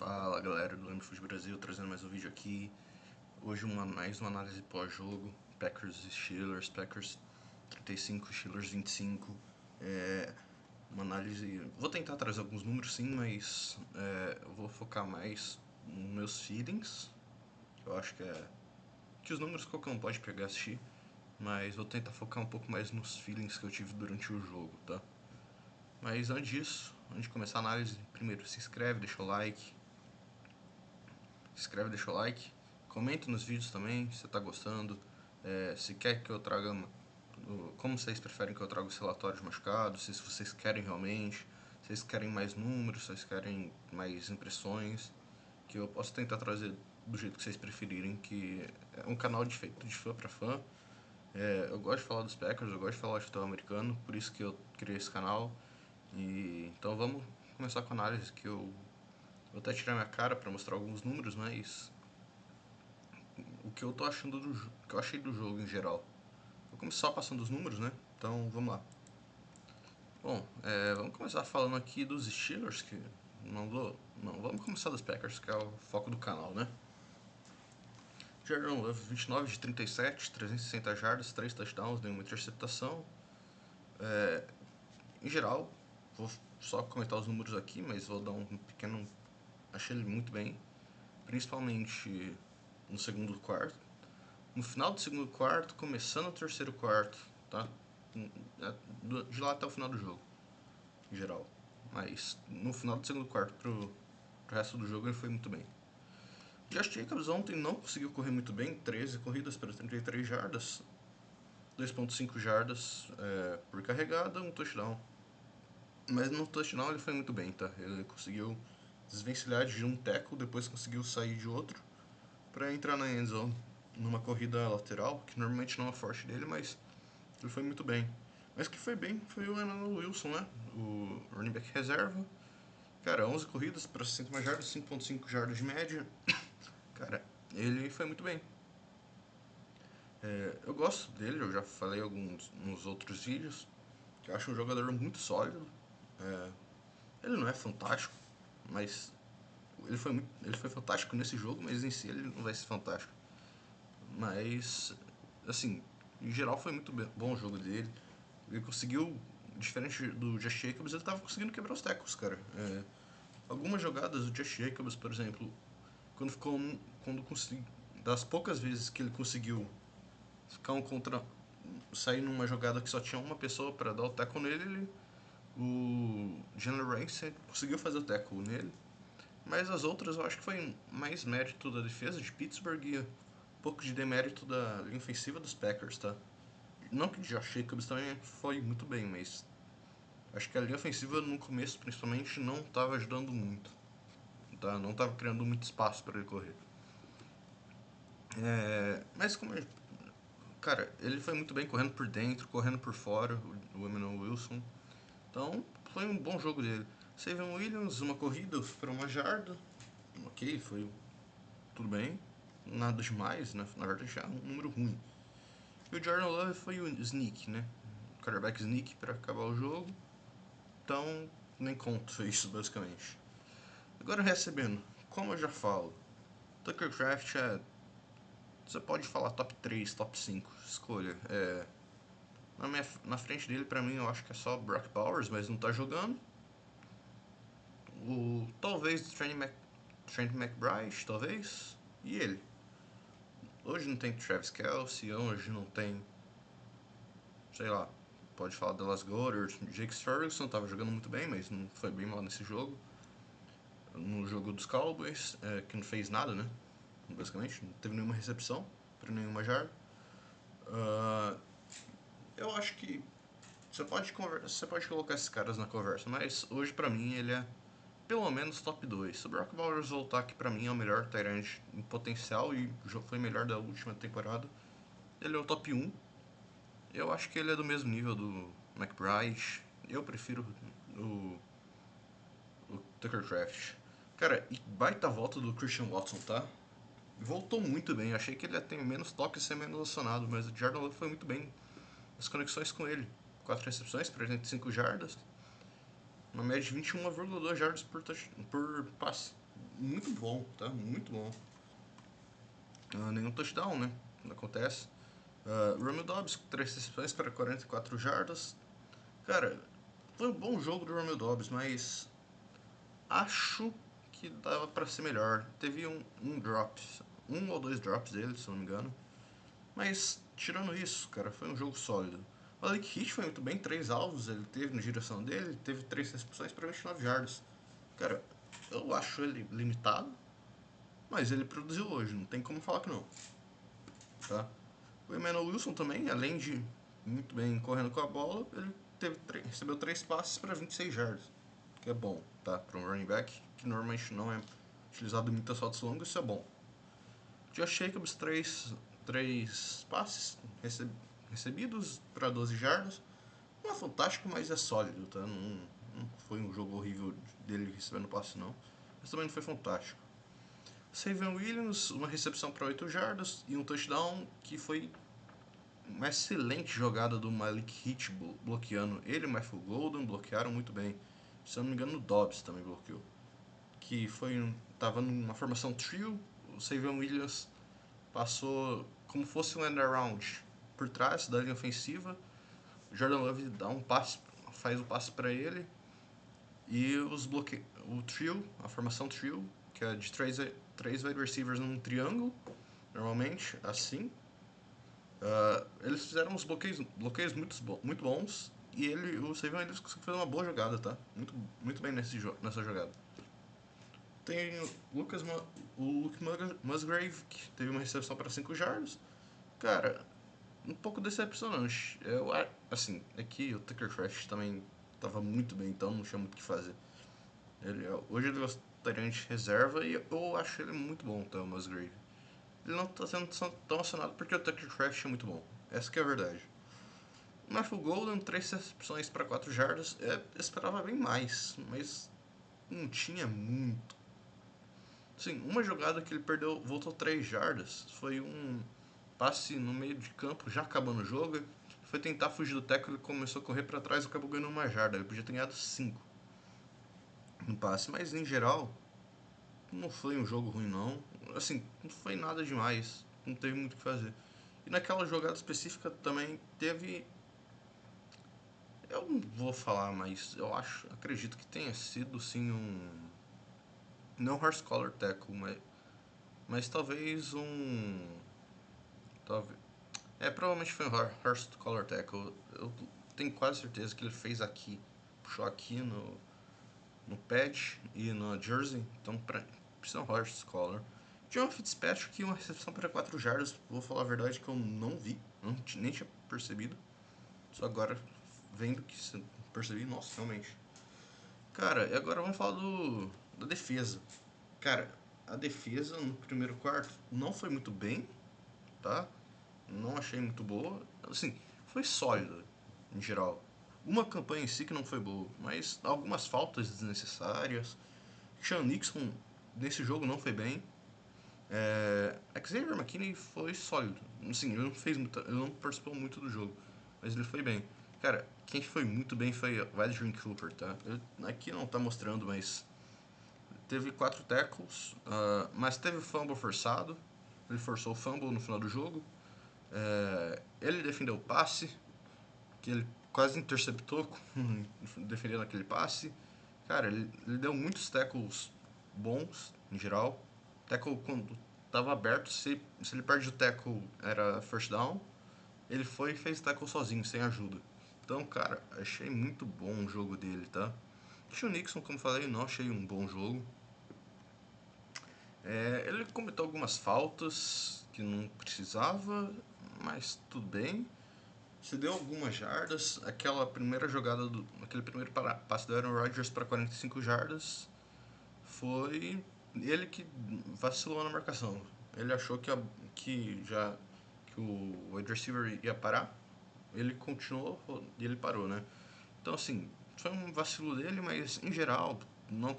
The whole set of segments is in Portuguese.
Fala galera do Lamb Brasil, trazendo mais um vídeo aqui. Hoje mais uma análise pós-jogo. Packers e Steelers, Packers 35, Steelers 25. Uma análise. Vou tentar trazer alguns números sim, mas eu vou focar mais nos meus feelings. Eu acho que os números qualquer um pode pegar e assistir, mas vou tentar focar um pouco mais nos feelings que eu tive durante o jogo, tá? Mas antes disso, antes de começar a análise, primeiro se inscreve, deixa o like. Deixa o like, comenta nos vídeos também se você tá gostando, se quer que eu traga, como vocês preferem que eu traga os relatórios machucados, se vocês querem realmente, se vocês querem mais números, se vocês querem mais impressões, que eu posso tentar trazer do jeito que vocês preferirem, que é um canal de fã pra fã. Eu gosto de falar dos Packers, eu gosto de falar de futebol americano, por isso que eu criei esse canal. Então vamos começar com a análise que eu vou até tirar minha cara para mostrar alguns números, mas o que eu tô achando que eu achei do jogo em geral. Vou começar passando os números, né? Então vamos lá. Bom, vamos começar falando aqui dos Steelers, que não, vamos começar dos Packers, que é o foco do canal, né? Jordan Love, 29 de 37, 360 jardas, 3 touchdowns, nenhuma interceptação. Em geral, vou só comentar os números aqui, mas vou dar um pequeno. Achei ele muito bem, principalmente no segundo quarto. No final do segundo quarto, começando o terceiro quarto, tá? De lá até o final do jogo, em geral. Mas no final do segundo quarto pro resto do jogo ele foi muito bem. Josh Jacobs ontem não conseguiu correr muito bem, 13 corridas para 33 jardas, 2.5 jardas por carregada, um touchdown. Mas no touchdown ele foi muito bem, tá? Ele conseguiu desvencilhar de um tackle, depois conseguiu sair de outro para entrar na endzone numa corrida lateral, que normalmente não é forte dele, mas ele foi muito bem. Mas que foi bem foi o Emmanuel Wilson, né? O running back reserva. Cara, 11 corridas para 60 jardas, 5.5 jardas de média. Cara, ele foi muito bem. Eu gosto dele, eu já falei nos outros vídeos, que eu acho um jogador muito sólido. Ele não é fantástico, mas ele foi fantástico nesse jogo, mas em si ele não vai ser fantástico. Mas, assim, em geral foi muito bom o jogo dele. Ele conseguiu, diferente do Josh Jacobs, ele tava conseguindo quebrar os tecos, cara. Algumas jogadas do Josh Jacobs, por exemplo, quando consegui, das poucas vezes que ele conseguiu ficar sair numa jogada que só tinha uma pessoa para dar o tackle nele, o Jalen Ramsey conseguiu fazer o tackle nele. Mas as outras eu acho que foi mais mérito da defesa de Pittsburgh e um pouco de demérito da linha ofensiva dos Packers, tá? Não que o Josh Jacobs também foi muito bem, mas acho que a linha ofensiva no começo principalmente não estava ajudando muito, tá? Não estava criando muito espaço para ele correr. Mas como cara, ele foi muito bem correndo por dentro, correndo por fora, o Emmanuel Wilson. Então foi um bom jogo dele. Savion Williams, uma corrida para uma jarda, ok, foi tudo bem, nada demais, né? Na verdade já é um número ruim. E o Jordan Love foi o sneak, né? O quarterback sneak para acabar o jogo. Então nem conto isso basicamente. Agora recebendo, como eu já falo, Tucker Craft você pode falar top 3, top 5, escolha. Na frente dele, pra mim, eu acho que é só Brock Bowers, mas não tá jogando. Talvez Trent McBride, talvez. E ele. Hoje não tem Travis Kelce, hoje não tem, sei lá, pode falar Dallas Goedert, Jake Ferguson tava jogando muito bem, mas não foi bem mal nesse jogo. No jogo dos Cowboys, que não fez nada, né? Basicamente, não teve nenhuma recepção para nenhuma jarda. Eu acho que você pode colocar esses caras na conversa, mas hoje pra mim ele é pelo menos top 2. Se o Brock Bowers voltar, que pra mim é o melhor Tyrant em potencial e foi melhor da última temporada, ele é o top 1. Eu acho que ele é do mesmo nível do McBride. Eu prefiro o, o Tucker Craft. Cara, e baita volta do Christian Watson, tá? Voltou muito bem. Achei que ele ia ter menos toques e ser menos acionado, mas o Jordan Love foi muito bem. As conexões com ele. 4 recepções, 305 jardas. Uma média de 21,2 jardas por passe. muito bom, tá? Muito bom. Nenhum touchdown, né? Não acontece. Romeo Dobbs, 3 recepções para 44 jardas. Cara, foi um bom jogo do Romeo Dobbs, mas acho que dava para ser melhor. Teve um drop, um ou dois drops dele, se não me engano. Mas, tirando isso, cara, foi um jogo sólido. O Malik Hit foi muito bem, 3 alvos ele teve na direção dele, ele teve 3 recepções para 29 jardas. Cara, eu acho ele limitado, mas ele produziu hoje, não tem como falar que não. Tá? O Emmanuel Wilson também, além de muito bem correndo com a bola, ele recebeu 3 passes para 26 jardas, que é bom, tá? Para um running back que normalmente não é utilizado em muitas rotas longas, isso é bom. Josh Jacobs, 3 passes recebidos para 12 jardas. Não é fantástico, mas é sólido, tá? Não foi um jogo horrível dele recebendo passe, não. Mas também não foi fantástico. Savion Williams, uma recepção para 8 jardas e um touchdown que foi uma excelente jogada do Malik Hit bloqueando. Ele e o Matthew Golden bloquearam muito bem. Se eu não me engano, o Dobbs também bloqueou. Que tava numa formação trio, o Savion Williams passou como fosse um end around por trás da linha ofensiva. O Jordan Love dá um passe, faz o passe para ele e o trio, a formação trio, que é de três wide receivers num triângulo, normalmente assim. Eles fizeram uns bloqueios muito bons e o Savion eles conseguiu fazer uma boa jogada, tá? Muito bem nessa jogada. Tem o Luke Musgrave, que teve uma recepção para 5 jardas. Cara, um pouco decepcionante. Assim, é que o Tucker Craft também tava muito bem, então não tinha muito o que fazer. Hoje ele gostaria de reserva e eu acho ele muito bom, tá, o Musgrave. Ele não tá sendo tão acionado porque o Tucker Craft é muito bom. Essa que é a verdade. O Matthew Golden, 3 recepções para 4 jardas. Esperava bem mais, mas não tinha muito. Sim, uma jogada que ele perdeu, voltou 3 jardas, foi um passe no meio de campo, já acabando o jogo. Ele foi tentar fugir do tackle, ele começou a correr para trás e acabou ganhando uma jarda. Ele podia ter ganhado 5 no passe, mas em geral, não foi um jogo ruim, não. Assim, não foi nada demais, não teve muito o que fazer. E naquela jogada específica também teve. Eu não vou falar, mas acredito que tenha sido sim um. Não horse collar tackle, mas talvez um. Talvez, provavelmente foi um horse collar tackle. Eu tenho quase certeza que ele fez aqui. Puxou aqui no pad e no jersey. Então, precisa um horse collar. John Fitzpatrick, uma recepção para 4 jardas. Vou falar a verdade que eu não vi. Nem tinha percebido. Só agora, vendo que percebi. Nossa, realmente. Cara, e agora vamos falar da defesa. Cara, a defesa no primeiro quarto não foi muito bem, tá? Não achei muito boa. Assim, foi sólida, em geral. Uma campanha em si que não foi boa, mas algumas faltas desnecessárias. Sean Nixon nesse jogo não foi bem. Xavier McKinney foi sólido. Assim, ele não participou muito do jogo, mas ele foi bem. Cara, quem foi muito bem foi o Adrian Cooper, tá? Ele aqui não tá mostrando, mas teve 4 tackles, mas teve fumble forçado. Ele forçou o fumble no final do jogo. Ele defendeu o passe, que ele quase interceptou defendendo aquele passe. Cara, ele deu muitos tackles bons, em geral. Tackle quando estava aberto, se ele perde o tackle era first down. Ele foi e fez tackle sozinho, sem ajuda. Então, cara, achei muito bom o jogo dele, tá? O Nixon, como falei, não achei um bom jogo. Ele cometeu algumas faltas que não precisava, mas tudo bem. Se deu algumas jardas. Aquele primeiro passe do Aaron Rodgers para 45 jardas foi ele que vacilou na marcação. Ele achou que o wide receiver ia parar. Ele continuou e ele parou, né? Então, assim, foi um vacilo dele, mas em geral, não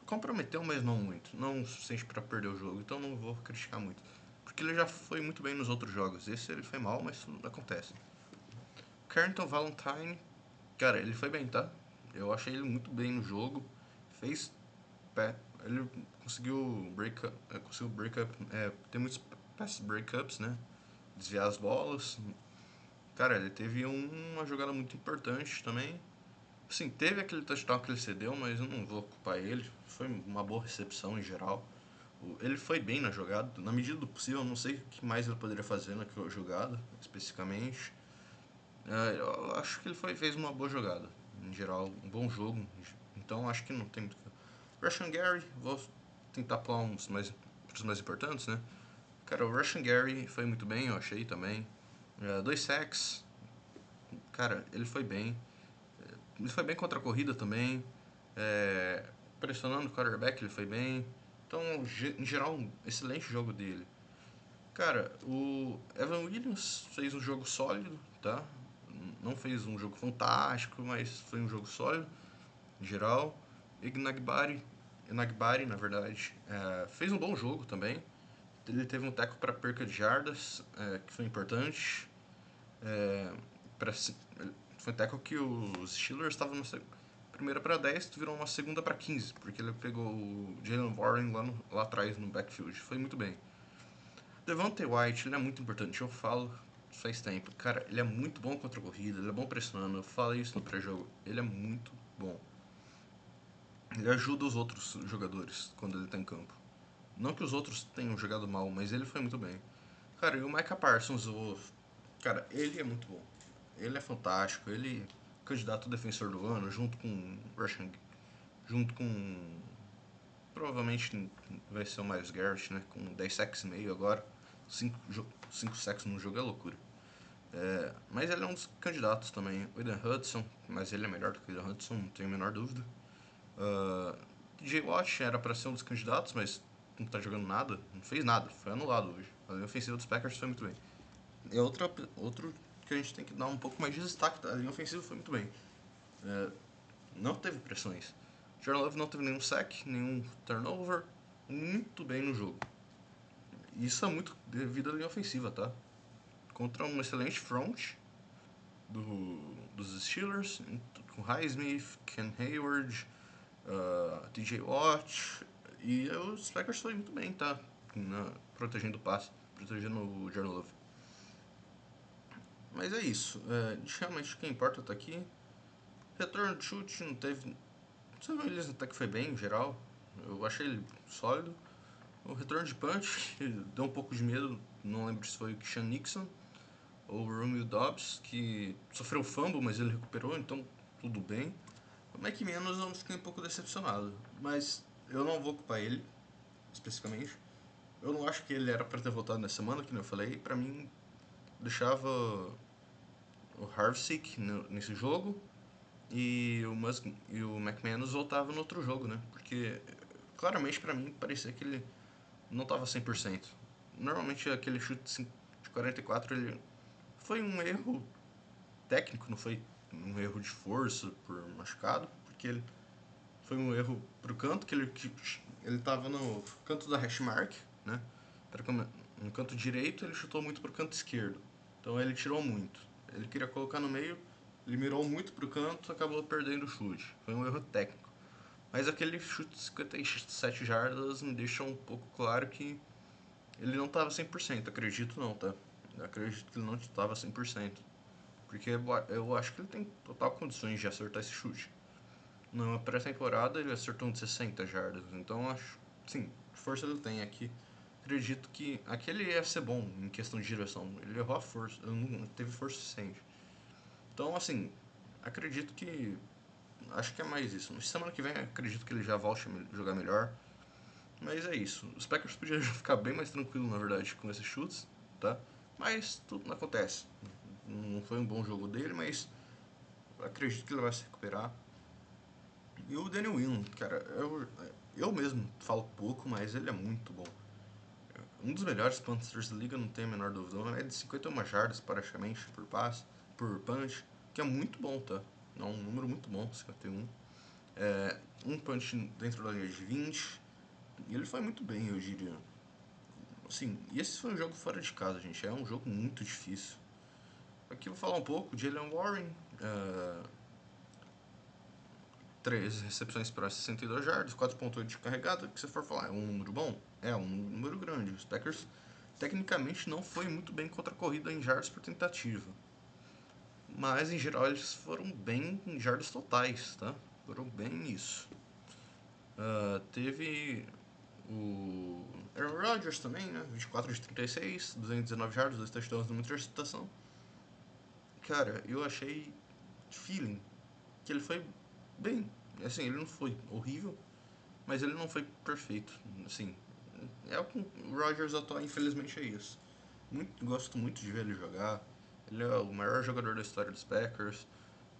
comprometeu, mas não muito. Não o suficiente para perder o jogo. Então, não vou criticar muito. Porque ele já foi muito bem nos outros jogos. Esse ele foi mal, mas acontece. Carrington Valentine, cara, ele foi bem, tá? Eu achei ele muito bem no jogo. Fez Ele conseguiu break up, tem muitos pass breakups, né? Desviar as bolas. Cara, ele teve uma jogada muito importante também. Sim, teve aquele touchdown que ele cedeu, mas eu não vou culpar ele. Foi uma boa recepção em geral. Ele foi bem na jogada, na medida do possível. Eu não sei o que mais ele poderia fazer naquela jogada, especificamente. Eu acho que fez uma boa jogada, em geral, um bom jogo. Então acho que não tem muito. Russian Gary, vou tentar pular os mais importantes, né? Cara, o Russian Gary foi muito bem, eu achei também. 2 sacks, cara, ele foi bem. Ele foi bem contra a corrida também. É, pressionando o quarterback, ele foi bem. Então, em geral, um excelente jogo dele. Cara, o Evan Williams fez um jogo sólido, tá? Não fez um jogo fantástico, mas foi um jogo sólido, em geral. Ignagbari, na verdade, fez um bom jogo também. Ele teve um teco para perca de jardas, que foi importante. É, pra, foi um teco que os Steelers estavam na primeira para 10, virou uma segunda para 15, porque ele pegou o Jalen Warren lá atrás no backfield. Foi muito bem. Devontae White, ele é muito importante, eu falo faz tempo. Cara, ele é muito bom contra a corrida, ele é bom pressionando, eu falei isso no pré-jogo. Ele é muito bom. Ele ajuda os outros jogadores quando ele tá em campo. Não que os outros tenham jogado mal, mas ele foi muito bem. Cara, e o Micah Parsons, cara, ele é muito bom. Ele é fantástico, ele é candidato a defensor do ano, junto com provavelmente vai ser o Miles Garrett, né, com 10 sacks e meio agora. 5 sacks no jogo é loucura. Mas ele é um dos candidatos também. O Eden Hudson, mas ele é melhor do que o Eden Hudson, não tenho a menor dúvida. Uh, TJ Watt era para ser um dos candidatos, mas não tá jogando nada, não fez nada, foi anulado hoje. A linha ofensiva dos Packers foi muito bem. E outro que a gente tem que dar um pouco mais de destaque, a linha ofensiva foi muito bem. Não teve pressões. Jordan Love não teve nenhum sack, nenhum turnover, muito bem no jogo. Isso é muito devido à linha ofensiva, tá? Contra um excelente front dos Steelers, com Highsmith, Ken Hayward, TJ Watt, e os Packers foi muito bem, tá? Protegendo o passe, protegendo o Jordan Love. Mas é isso, realmente o que importa tá aqui. Retorno de chute não teve. O Sam Williams até que foi bem em geral, eu achei ele sólido. O retorno de punch deu um pouco de medo, não lembro se foi o Kishan Nixon ou o Romeo Dobbs, que sofreu fumble, mas ele recuperou, então tudo bem. O Mac Menos eu fiquei um pouco decepcionado, mas eu não vou culpar ele, especificamente. Eu não acho que ele era para ter voltado nessa semana, que eu falei. Pra mim, deixava o Harvick nesse jogo e o McManus voltava no outro jogo, né? Porque claramente pra mim parecia que ele não tava 100%. Normalmente aquele chute de 44 ele foi um erro técnico, não foi um erro de força por machucado, porque ele foi um erro pro canto, ele tava no canto da hash mark, né? No canto direito, ele chutou muito pro canto esquerdo. Então ele tirou muito. Ele queria colocar no meio, ele mirou muito pro canto, acabou perdendo o chute. Foi um erro técnico. Mas aquele chute de 57 jardas me deixa um pouco claro que ele não estava 100%, acredito não, tá? Eu acredito que ele não estava 100%. Porque eu acho que ele tem total condições de acertar esse chute. Na pré-temporada ele acertou um de 60 jardas, então acho, sim, força ele tem aqui. Acredito que aquele ia ser bom em questão de direção. Ele errou a força, ele não teve força suficiente. Então, assim, acredito que. Acho que é mais isso. Semana que vem acredito que ele já volte a jogar melhor. Mas é isso. Os Packers podiam ficar bem mais tranquilo, na verdade, com esses chutes, tá? Mas tudo não acontece. Não foi um bom jogo dele, mas acredito que ele vai se recuperar. E o Daniel Whelan, cara, eu mesmo falo pouco, mas ele é muito bom. Um dos melhores punters da liga, não tenho a menor dúvida. É de 51 jardas, praticamente, por punch, que é muito bom, tá? É um número muito bom, 51. Um punch dentro da linha de 20. E ele foi muito bem, eu diria. Assim, e esse foi um jogo fora de casa, gente. É um jogo muito difícil. Aqui eu vou falar um pouco de Jalen Warren. 13 recepções para 62 jardas, 4.8 de carregada, que você for falar, é um número bom? É um número grande. Os Packers, tecnicamente, não foi muito bem contra a corrida em jardas por tentativa. Mas, em geral, eles foram bem em jardas totais, tá? Foram bem nisso. Teve o Aaron Rodgers também, né? 24 de 36, 219 jardas, 2 touchdowns numa interceptação. Cara, eu achei feeling que ele foi bem. Assim, ele não foi horrível, mas ele não foi perfeito. Assim, é o que o Rodgers atual, infelizmente, é isso. Gosto muito de ver ele jogar. Ele é o maior jogador da história dos Packers.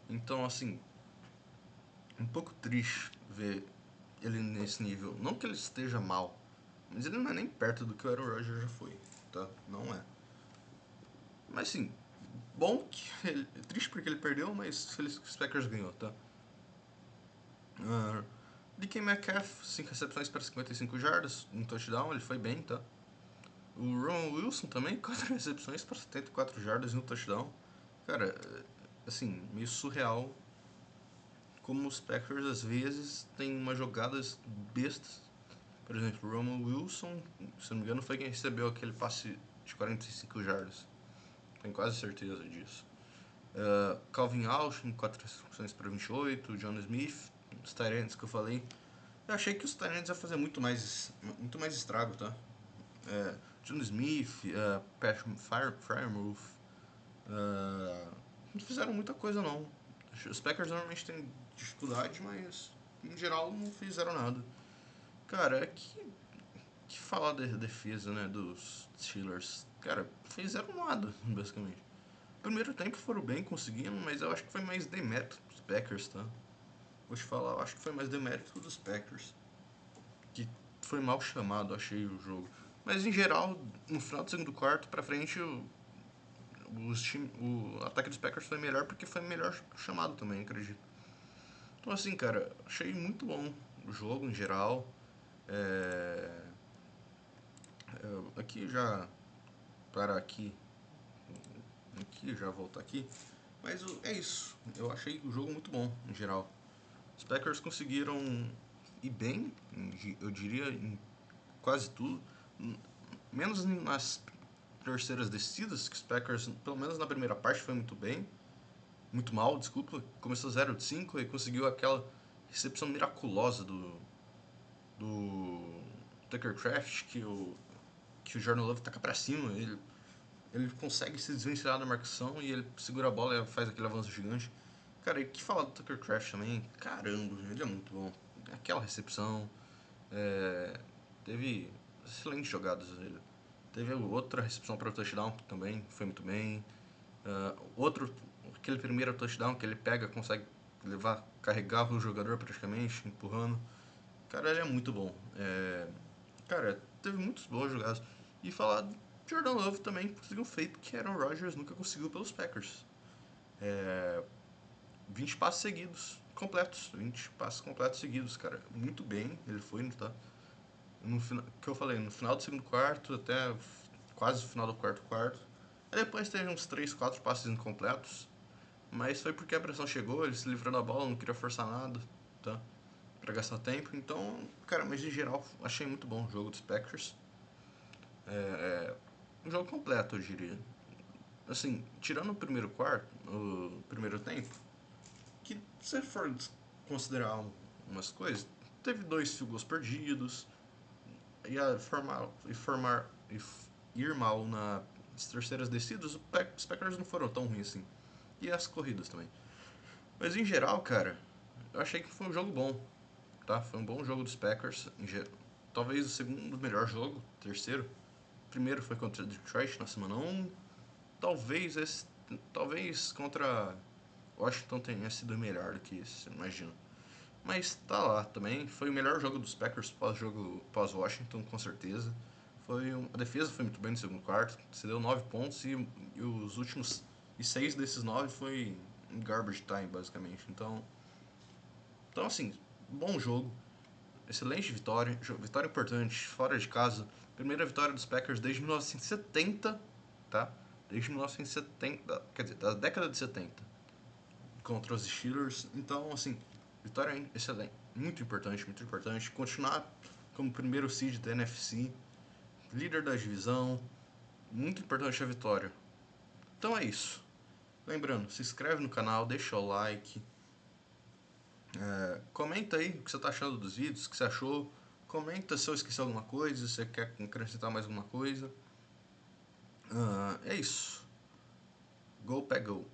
Então, assim, um pouco triste ver ele nesse nível. Não que ele esteja mal, mas ele não é nem perto do que o Aaron Rodgers já foi, tá? Não é. Mas, assim, bom que ele... Triste porque ele perdeu, mas feliz que os Packers ganhou, tá? DK Metcalf, 5 recepções para 55 jardas, um touchdown, ele foi bem, tá? O Ron Wilson também, 4 recepções para 74 jardas e um touchdown. Cara, assim, meio surreal como os Packers às vezes têm umas jogadas bestas. Por exemplo, o Roman Wilson, se não me engano, foi quem recebeu aquele passe de 45 jardas. Tenho quase certeza disso. Calvin Austin, 4 recepções para 28. John Smith, os Tyrants que eu falei. Eu achei que os Tyrants iam fazer muito mais estrago, tá? John Smith, Pat Fryermuth, não fizeram muita coisa não. Os Packers normalmente têm dificuldade, mas em geral não fizeram nada. Cara, que falar da defesa, né, dos Steelers? Cara, fizeram nada, basicamente. Primeiro tempo foram bem conseguindo, mas eu acho que foi mais demérito dos Packers, tá? Vou te falar, eu acho que foi mais demérito dos Packers. Que foi mal chamado, achei o jogo. Mas em geral, no final do segundo quarto pra frente, o ataque dos Packers foi melhor porque foi melhor chamado também, acredito. Então assim, cara, achei muito bom o jogo em geral. É... Aqui já para aqui já voltar aqui. Mas é isso. Eu achei o jogo muito bom em geral. Os Packers conseguiram ir bem, eu diria, em quase tudo. Menos nas terceiras descidas, que os Packers, pelo menos na primeira parte, foi muito bem. Muito mal, desculpa. Começou 0 de 5 e conseguiu aquela recepção miraculosa do Tucker Craft, que o Jordan Love taca pra cima. Ele consegue se desvencilhar da marcação e ele segura a bola e faz aquele avanço gigante. Cara, e que falar do Tucker Craft também? Caramba, ele é muito bom. Aquela recepção. É, teve excelentes jogadas dele. Teve outra recepção para o touchdown também, foi muito bem. Aquele primeiro touchdown que ele pega, consegue levar, carregar o jogador praticamente, empurrando. Cara, ele é muito bom. Cara, teve muitos bons jogadas. E falar do Jordan Love também conseguiu um feito que Aaron Rodgers nunca conseguiu pelos Packers. 20 passes seguidos, completos. 20 passes completos seguidos, cara. Muito bem, ele foi, tá? No final, que eu falei, no final do segundo quarto, até quase o final do quarto quarto. Aí depois teve uns 3, 4 passes incompletos. Mas foi porque a pressão chegou, ele se livrou da bola, não queria forçar nada, tá? Pra gastar tempo. Então, cara, mas em geral, achei muito bom o jogo dos Packers. Um jogo completo, eu diria. Assim, tirando o primeiro quarto, o primeiro tempo, que se for considerar umas coisas, teve 2 field goals perdidos, ia ir mal nas terceiras descidas, os Packers não foram tão ruins assim. E as corridas também. Mas em geral, cara, eu achei que foi um jogo bom, tá? Foi um bom jogo dos Packers. Talvez o segundo melhor jogo, terceiro. O primeiro foi contra Detroit na semana 1. Talvez contra Washington tenha sido melhor do que esse, imagino. Mas tá lá também. Foi o melhor jogo dos Packers pós-Washington, com certeza. A defesa foi muito bem no segundo quarto. Você deu 9 pontos e os últimos. E 6 desses 9 foi em garbage time, basicamente. Então, assim, bom jogo. Excelente vitória. Vitória importante, fora de casa. Primeira vitória dos Packers desde 1970, tá? Desde 1970, quer dizer, da década de 70, contra os Steelers. Então, assim, Vitória excelente, muito importante, muito importante. Continuar como primeiro seed da NFC, líder da divisão, muito importante a vitória. Então é isso. Lembrando, se inscreve no canal, deixa o like, comenta aí o que você tá achando dos vídeos, o que você achou. Comenta se eu esqueci alguma coisa, se você quer acrescentar mais alguma coisa. É isso. Go Pack Go!